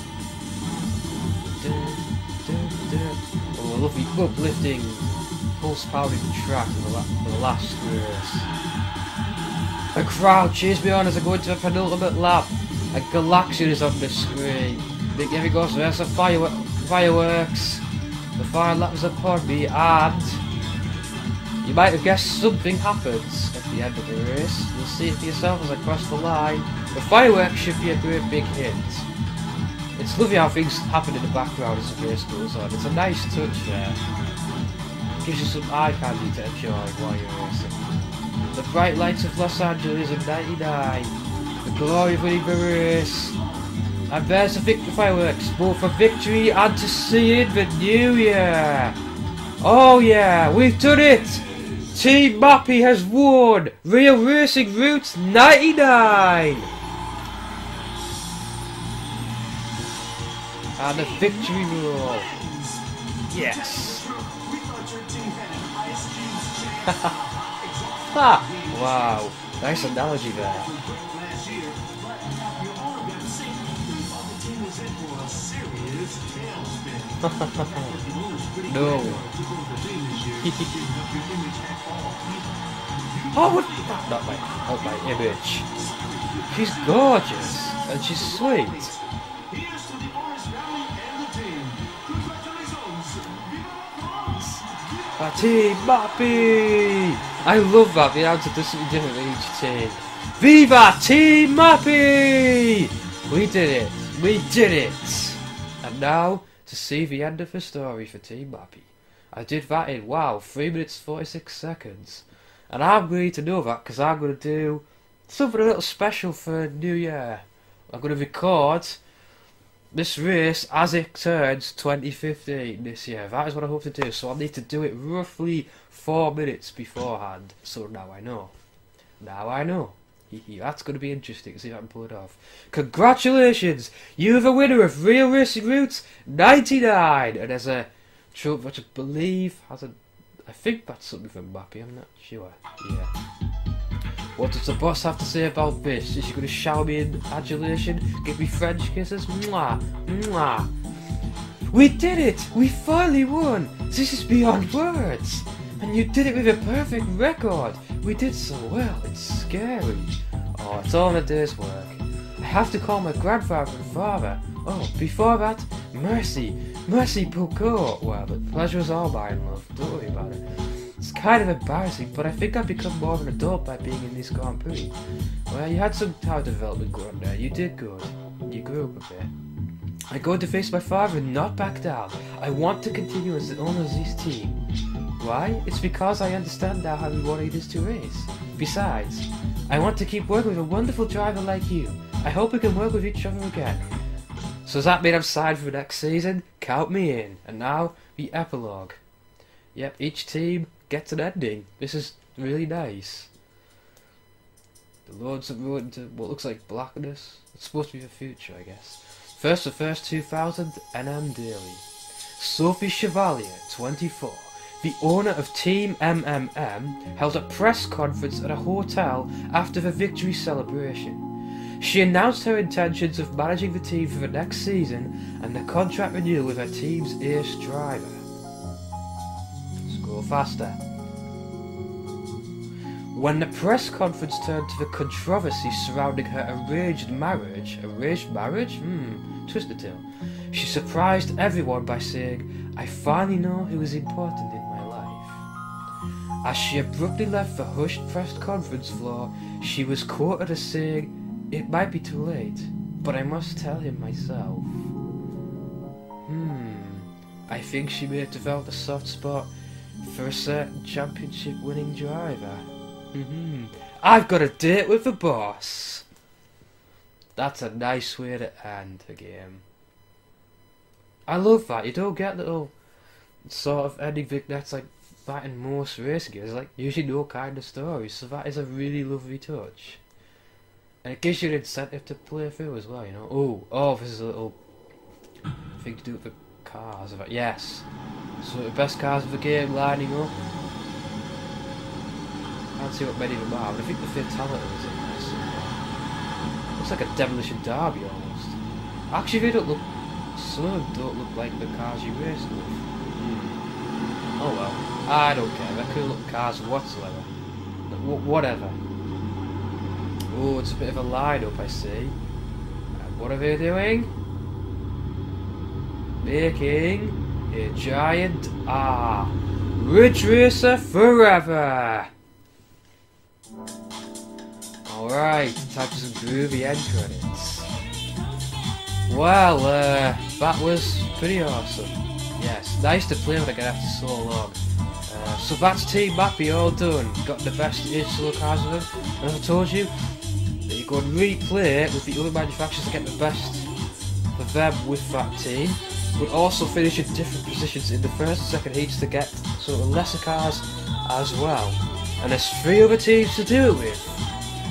Oh, a lovely uplifting, pulse-pounding track for the last race. A crowd cheers me on as I go into the penultimate lap. A galaxian is on the screen. Here we go, so there's some fireworks. The final lap is upon me, and you might have guessed something happens at the end of the race. You'll see it for yourself as I cross the line. The fireworks should be a great big hint. It's lovely how things happen in the background as the race goes on. It's a nice touch there. It gives you some eye candy to enjoy while you're racing. The bright lights of Los Angeles in '99. The glory of winning the race. And there's the victory fireworks, both for victory and to see in the new year. Oh yeah, we've done it! Team Mappy has won! Real Racing Roots 99! And the victory roll. Yes! Ha! Wow. Nice analogy there. No. Oh, what? Not my image. She's gorgeous and she's sweet. Team Mappy! I love that, the answer does something different in each team. Viva Team Mappy! We did it! We did it! And now, to see the end of the story for Team Mappy. I did that in, wow, 3 minutes 46 seconds. And I'm going to know that because I'm going to do something a little special for New Year. I'm going to record this race as it turns 2015 this year. That is what I hope to do. So I'll need to do it roughly 4 minutes beforehand. So now I know. Now I know. That's going to be interesting to see if I can pull it off. Congratulations! You're the winner of Real Racing Routes 99! And there's a trophy which I believe has a... I think that's something from Mappy, I'm not sure. Yeah. What does the boss have to say about this? Is she going to shower me in adulation? Give me French kisses? Mwah! Mwah! We did it! We finally won! This is beyond words! And you did it with a perfect record! We did so well, it's scary. Oh, it's all in a day's work. I have to call my grandfather and father. Oh, before that, Mercy! Mercy beaucoup! Well, the pleasure is all mine, love. Don't worry about it. It's kind of embarrassing, but I think I've become more of an adult by being in this Grand Prix. Well, you had some time development going there. You did good. You grew up a bit. I'm going to face my father and not back down. I want to continue as the owner of this team. Why? It's because I understand now how rewarding it is to race. Besides, I want to keep working with a wonderful driver like you. I hope we can work with each other again. So does that mean I'm signed for the next season? Count me in. And now, the epilogue. Yep, each team gets an ending. This is really nice. The roads are ruined into what looks like blackness. It's supposed to be the future, I guess. First 2000, NM Daily. Sophie Chevalier, 24, the owner of Team MMM, held a press conference at a hotel after the victory celebration. She announced her intentions of managing the team for the next season and the contract renewal with her team's ace driver. Go faster. When the press conference turned to the controversy surrounding her arranged marriage, twisted tail, she surprised everyone by saying, I finally know who is important in my life. As she abruptly left the hushed press conference floor, she was quoted as saying, it might be too late, but I must tell him myself. I think she may have developed a soft spot for a certain championship winning driver. I've got a date with the boss. That's a nice way to end the game. I love that. You don't get little sort of ending vignettes like that in most racing games. Like usually no kind of story. So that is a really lovely touch. And it gives you an incentive to play through as well, you know. Oh, this is a little thing to do with the cars. Yes. So the best cars of the game lining up. I can't see what many of them are, but I think the Fatality is in there somewhere. Looks like a Demolition Derby almost. Actually, they don't look. Some of them don't look like the cars you raced with. Oh well, I don't care. They're cool looking cars whatsoever. Whatever. Oh, it's a bit of a line-up, I see. And what are they doing? Making a giant R. Ridge Racer forever! Alright, time for some groovy end credits. Well, that was pretty awesome. Yes, nice to play with again after so long. So that's Team Mappy all done. Got the best solo cars with them. And as I told you, that you go and replay it with the other manufacturers to get the best for them with that team. But also finish in different positions in the first and second heats to get sort of lesser cars as well. And there's 3 other teams to do it with.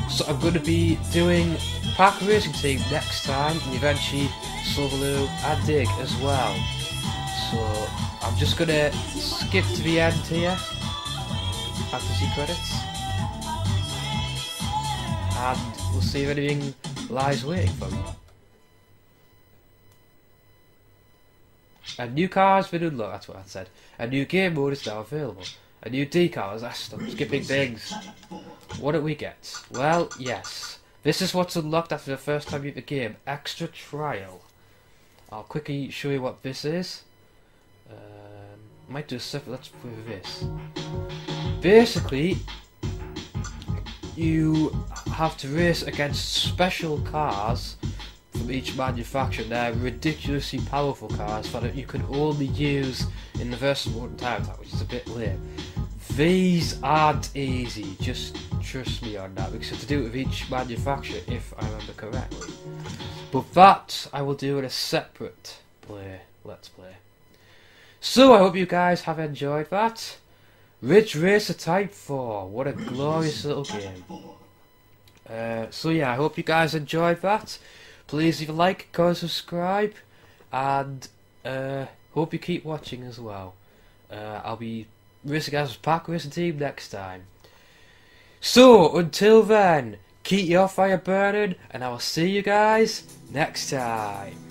So I'm going to be doing Park Racing Team next time, and eventually Silverloo and Dig as well. So I'm just going to skip to the end here. Fantasy credits. and we'll see if anything lies waiting for me. A new car has been unlocked, that's what I said. A new game mode is now available. A new decal, I'm skipping things. What did we get? Well, yes. This is what's unlocked after the first time you beat the game. Extra trial. I'll quickly show you what this is. Might do a separate, let's play this. Basically, you have to race against special cars from each manufacturer. They're ridiculously powerful cars that you can only use in the versatile mode time attack, which is a bit lame. These aren't easy, just trust me on that, because you have to do it with each manufacturer if I remember correctly. But that I will do in a separate let's play. So I hope you guys have enjoyed that. Ridge Racer Type 4, what a glorious little game. So yeah, I hope you guys enjoyed that. Please leave a like, comment, subscribe, and hope you keep watching as well. I'll be racing guys with Pack Racing Team next time. So until then, keep your fire burning, and I will see you guys next time.